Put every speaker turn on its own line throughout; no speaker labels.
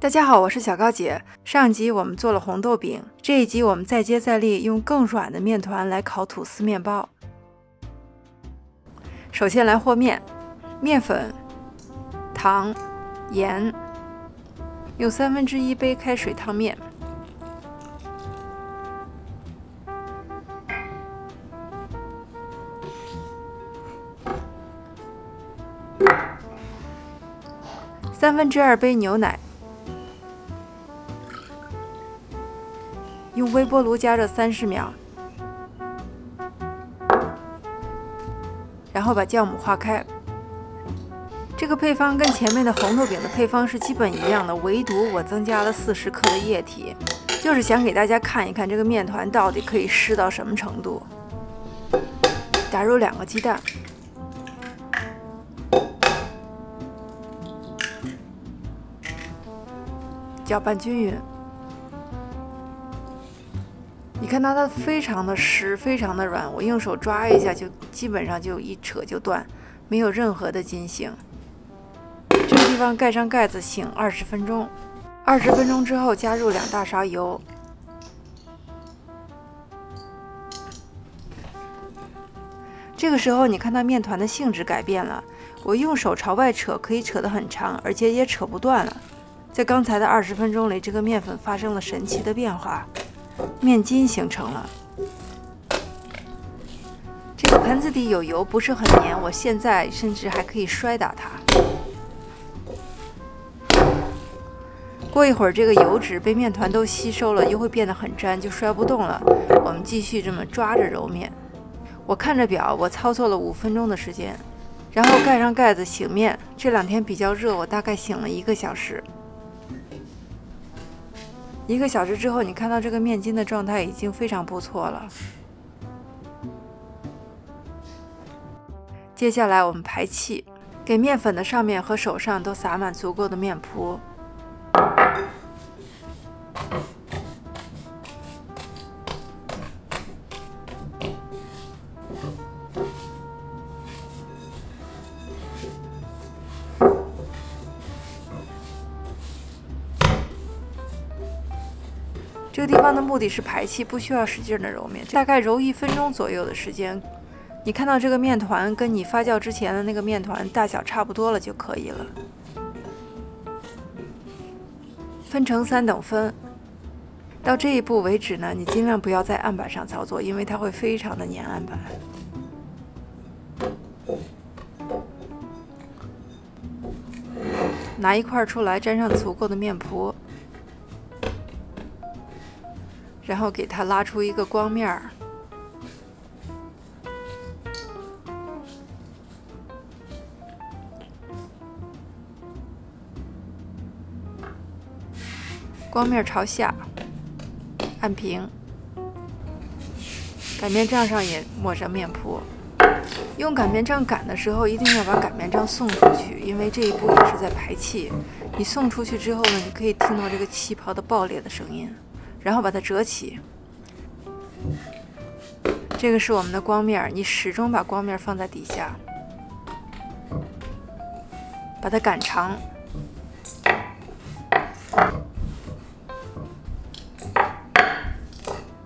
大家好，我是小高姐。上集我们做了红豆饼，这一集我们再接再厉，用更软的面团来烤吐司面包。首先来和面，面粉、糖、盐，用1/3杯开水烫面。2/3杯牛奶。 用微波炉加热30秒，然后把酵母化开。这个配方跟前面的红豆饼的配方是基本一样的，唯独我增加了40克的液体，就是想给大家看一看这个面团到底可以湿到什么程度。打入2个鸡蛋，搅拌均匀。 你看它非常的湿，非常的软，我用手抓一下就基本上就一扯就断，没有任何的筋性。这个地方盖上盖子醒20分钟，20分钟之后加入2大勺油。这个时候你看到面团的性质改变了，我用手朝外扯可以扯得很长，而且也扯不断了。在刚才的20分钟里，这个面粉发生了神奇的变化。 面筋形成了，这个盆子底有油，不是很粘。我现在甚至还可以摔打它。过一会儿，这个油脂被面团都吸收了，又会变得很粘，就摔不动了。我们继续这么抓着揉面。我看着表，我操作了5分钟的时间，然后盖上盖子醒面。这2天比较热，我大概醒了1个小时。 1个小时之后，你看到这个面筋的状态已经非常不错了。接下来我们排气，给面粉的上面和手上都撒满足够的面铺。这个地方的目的是排气，不需要使劲的揉面，大概揉1分钟左右的时间。你看到这个面团跟你发酵之前的那个面团大小差不多了就可以了。分成3等分。到这一步为止呢，你尽量不要在案板上操作，因为它会非常的粘案板。拿一块出来，沾上足够的面铺。 然后给它拉出一个光面儿，光面朝下，按平。擀面杖上也抹上面铺。用擀面杖擀的时候，一定要把擀面杖送出去，因为这一步也是在排气。你送出去之后呢，你可以听到这个气泡的爆裂的声音。 然后把它折起，这个是我们的光面，你始终把光面放在底下，把它擀长，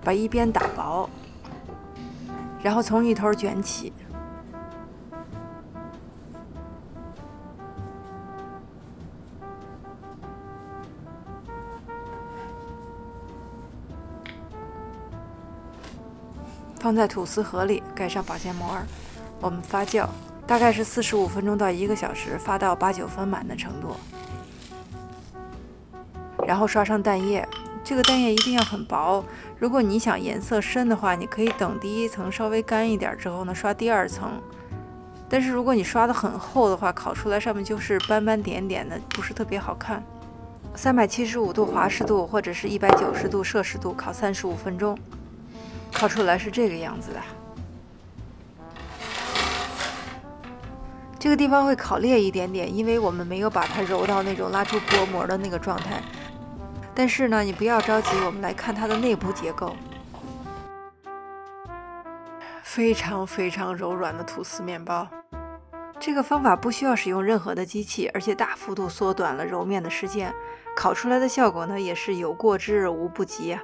把一边打薄，然后从一头卷起。 放在吐司盒里，盖上保鲜膜，我们发酵，大概是45分钟到1个小时，发到8、9分满的程度。然后刷上蛋液，这个蛋液一定要很薄。如果你想颜色深的话，你可以等第1层稍微干一点之后呢，刷第2层。但是如果你刷得很厚的话，烤出来上面就是斑斑点点的，不是特别好看。375度华氏度或者是190度摄氏度烤35分钟。 烤出来是这个样子的，这个地方会烤裂一点点，因为我们没有把它揉到那种拉出薄膜的那个状态。但是呢，你不要着急，我们来看它的内部结构，非常柔软的吐司面包。这个方法不需要使用任何的机器，而且大幅度缩短了揉面的时间，烤出来的效果呢也是有过之而无不及啊。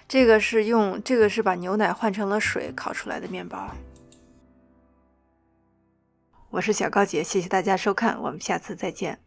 这个是把牛奶换成了水烤出来的面包。我是小高姐，谢谢大家收看，我们下次再见。